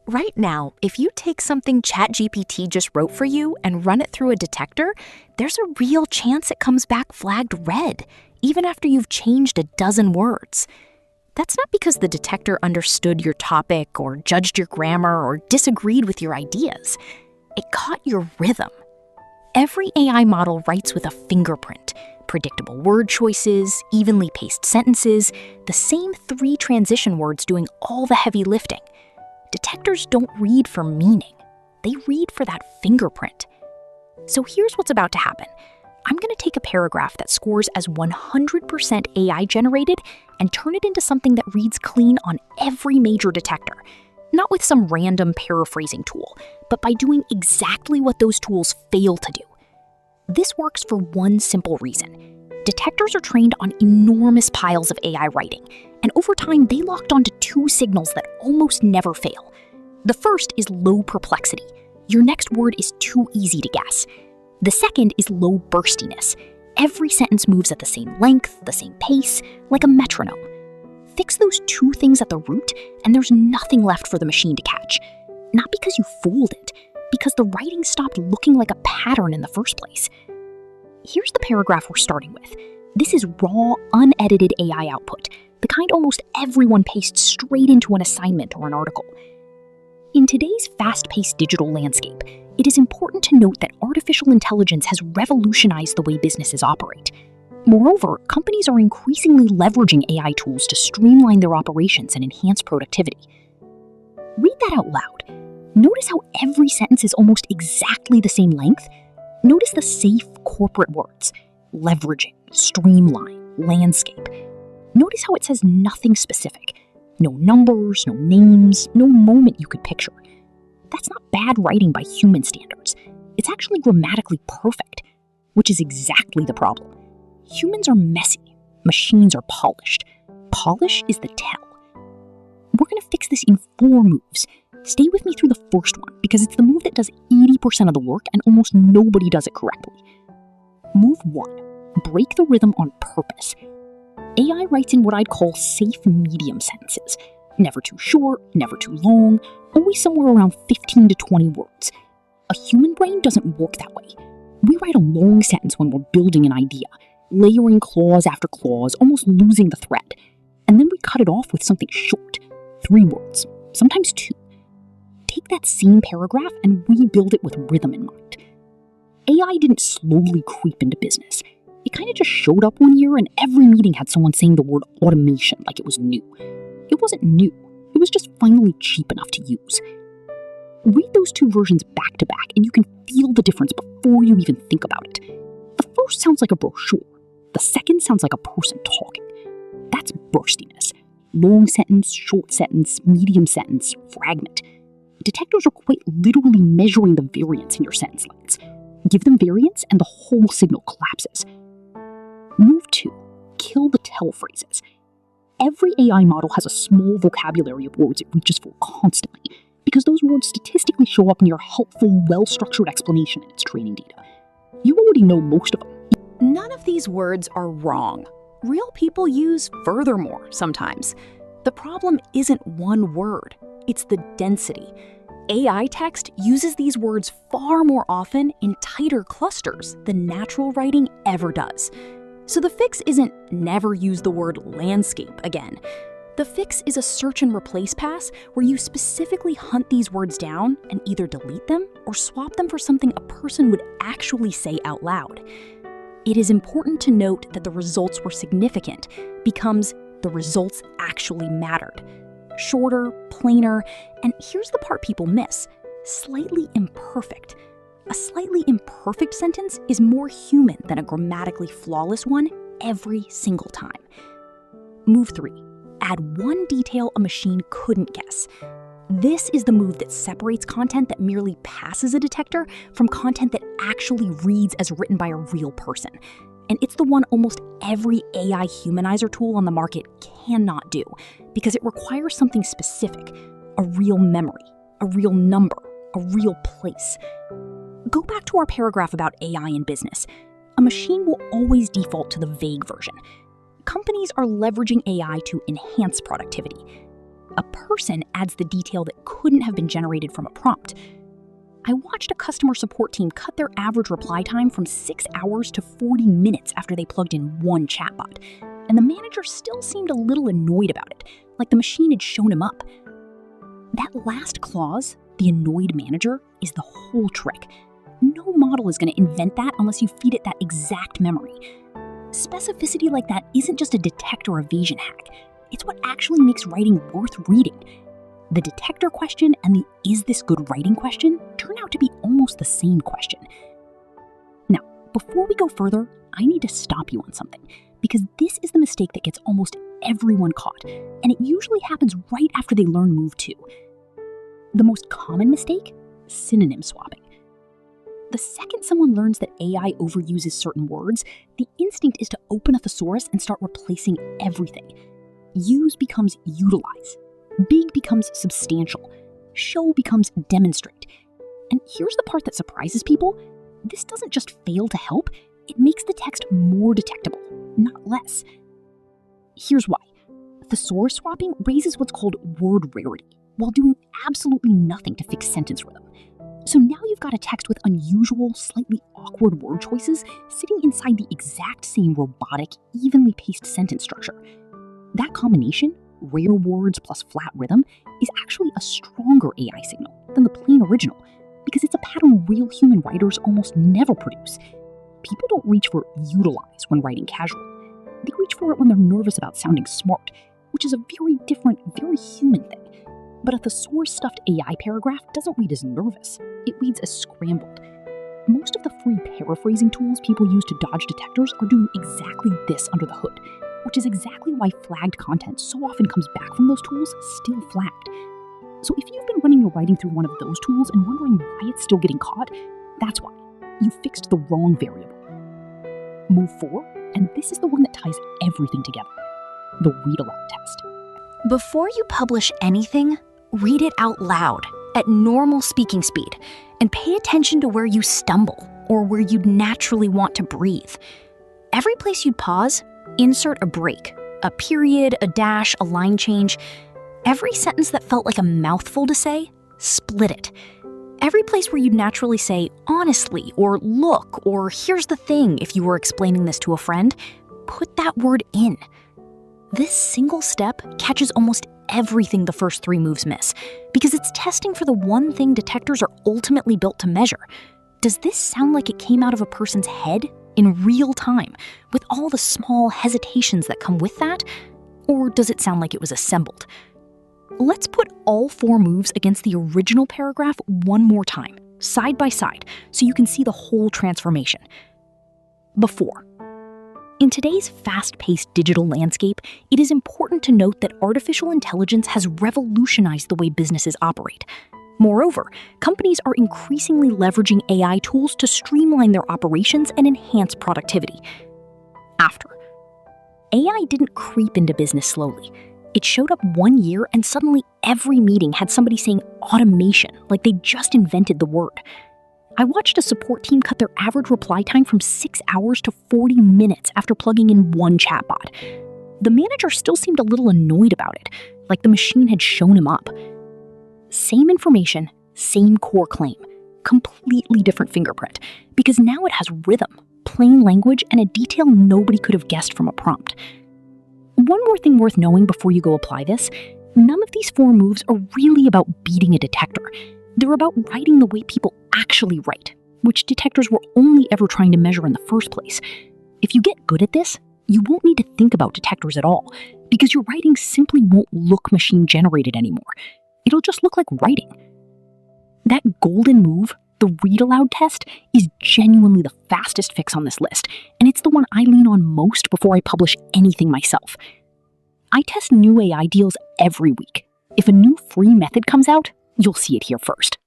Right now, if you take something ChatGPT just wrote for you and run it through a detector, there's a real chance it comes back flagged red, even after you've changed a dozen words. That's not because the detector understood your topic or judged your grammar or disagreed with your ideas. It caught your rhythm. Every AI model writes with a fingerprint: predictable word choices, evenly paced sentences, the same 3 transition words doing all the heavy lifting. Detectors don't read for meaning. They read for that fingerprint. So here's what's about to happen. I'm going to take a paragraph that scores as 100% AI generated and turn it into something that reads clean on every major detector. Not with some random paraphrasing tool, but by doing exactly what those tools fail to do. This works for one simple reason. Detectors are trained on enormous piles of AI writing, and over time they locked onto 2 signals that almost never fail. The first is low perplexity. Your next word is too easy to guess. The second is low burstiness. Every sentence moves at the same length, the same pace, like a metronome. Fix those 2 things at the root, and there's nothing left for the machine to catch. Not because you fooled it, because the writing stopped looking like a pattern in the first place. Here's the paragraph we're starting with. This is raw, unedited AI output, the kind almost everyone pastes straight into an assignment or an article. In today's fast-paced digital landscape, it is important to note that artificial intelligence has revolutionized the way businesses operate. Moreover, companies are increasingly leveraging AI tools to streamline their operations and enhance productivity. Read that out loud. Notice how every sentence is almost exactly the same length. Notice the safe corporate words: leveraging, streamline, landscape. Notice how it says nothing specific. No numbers, no names, no moment you could picture. That's not bad writing by human standards. It's actually grammatically perfect, which is exactly the problem. Humans are messy. Machines are polished. Polish is the tell. We're going to fix this in 4 moves. Stay with me through the first one, because it's the move that does 80% of the work and almost nobody does it correctly. Move 1. Break the rhythm on purpose. AI writes in what I'd call safe medium sentences. Never too short, never too long, always somewhere around 15 to 20 words. A human brain doesn't work that way. We write a long sentence when we're building an idea, layering clause after clause, almost losing the thread. And then we cut it off with something short, 3 words, sometimes 2. Take that same paragraph and rebuild it with rhythm in mind. AI didn't slowly creep into business. It kind of just showed up one year and every meeting had someone saying the word automation like it was new. It wasn't new. It was just finally cheap enough to use. Read those 2 versions back to back and you can feel the difference before you even think about it. The first sounds like a brochure. The second sounds like a person talking. That's burstiness. Long sentence, short sentence, medium sentence, fragment. Detectors are quite literally measuring the variance in your sentence lengths. Give them variance and the whole signal collapses. Move 2. Kill the tell phrases. Every AI model has a small vocabulary of words it reaches for constantly, because those words statistically show up near helpful, well-structured explanation in its training data. You already know most of them. None of these words are wrong. Real people use furthermore sometimes. The problem isn't one word, it's the density. AI text uses these words far more often in tighter clusters than natural writing ever does. So the fix isn't never use the word landscape again. The fix is a search and replace pass where you specifically hunt these words down and either delete them or swap them for something a person would actually say out loud. It is important to note that the results were significant becomes the results actually mattered. Shorter, plainer, and here's the part people miss: slightly imperfect. A slightly imperfect sentence is more human than a grammatically flawless one every single time. Move 3. Add 1 detail a machine couldn't guess. This is the move that separates content that merely passes a detector from content that actually reads as written by a real person. And it's the one almost every AI humanizer tool on the market cannot do, because it requires something specific: a real memory, a real number, a real place. Go back to our paragraph about AI in business. A machine will always default to the vague version. Companies are leveraging AI to enhance productivity. A person adds the detail that couldn't have been generated from a prompt. I watched a customer support team cut their average reply time from 6 hours to 40 minutes after they plugged in one chatbot, and the manager still seemed a little annoyed about it, like the machine had shown him up. That last clause, the annoyed manager, is the whole trick. No model is going to invent that unless you feed it that exact memory. Specificity like that isn't just a detector evasion hack. It's what actually makes writing worth reading. The detector question and the is this good writing question turn out to be almost the same question. Now, before we go further, I need to stop you on something, because this is the mistake that gets almost everyone caught, and it usually happens right after they learn Move 2. The most common mistake? Synonym swapping. The second someone learns that AI overuses certain words, the instinct is to open a thesaurus and start replacing everything. Use becomes utilize. Big becomes substantial. Show becomes demonstrate. And here's the part that surprises people. This doesn't just fail to help, it makes the text more detectable, not less. Here's why. Thesaurus swapping raises what's called word rarity, while doing absolutely nothing to fix sentence rhythm. So now you've got a text with unusual, slightly awkward word choices sitting inside the exact same robotic, evenly paced sentence structure. That combination, rare words plus flat rhythm, is actually a stronger AI signal than the plain original, because it's a pattern real human writers almost never produce. People don't reach for utilize when writing casually. They reach for it when they're nervous about sounding smart, which is a very different, very human thing. But a thesaurus-stuffed AI paragraph doesn't read as nervous. It reads as scrambled. Most of the free paraphrasing tools people use to dodge detectors are doing exactly this under the hood, which is exactly why flagged content so often comes back from those tools still flagged. So if you've been running your writing through one of those tools and wondering why it's still getting caught, that's why. You fixed the wrong variable. Move 4, and this is the one that ties everything together. The read aloud test. Before you publish anything, read it out loud at normal speaking speed and pay attention to where you stumble or where you'd naturally want to breathe. Every place you'd pause, insert a break, a period, a dash, a line change. Every sentence that felt like a mouthful to say, split it. Every place where you'd naturally say, honestly, or look, or here's the thing if you were explaining this to a friend, put that word in. This single step catches almost everything the first 3 moves miss, because it's testing for the one thing detectors are ultimately built to measure. Does this sound like it came out of a person's head in real time, with all the small hesitations that come with that? Or does it sound like it was assembled? Let's put all 4 moves against the original paragraph one more time, side by side, so you can see the whole transformation. Before. In today's fast-paced digital landscape, it is important to note that artificial intelligence has revolutionized the way businesses operate. Moreover, companies are increasingly leveraging AI tools to streamline their operations and enhance productivity. After. AI didn't creep into business slowly. It showed up one year and suddenly every meeting had somebody saying automation, like they just invented the word. I watched a support team cut their average reply time from 6 hours to 40 minutes after plugging in one chatbot. The manager still seemed a little annoyed about it, like the machine had shown him up. Same information, same core claim, completely different fingerprint, because now it has rhythm, plain language, and a detail nobody could have guessed from a prompt. One more thing worth knowing before you go apply this, none of these 4 moves are really about beating a detector. They're about writing the way people actually write, which detectors were only ever trying to measure in the first place. If you get good at this, you won't need to think about detectors at all, because your writing simply won't look machine-generated anymore. It'll just look like writing. That golden move, the read aloud test, is genuinely the fastest fix on this list, and it's the one I lean on most before I publish anything myself. I test new AI deals every week. If a new free method comes out, you'll see it here first.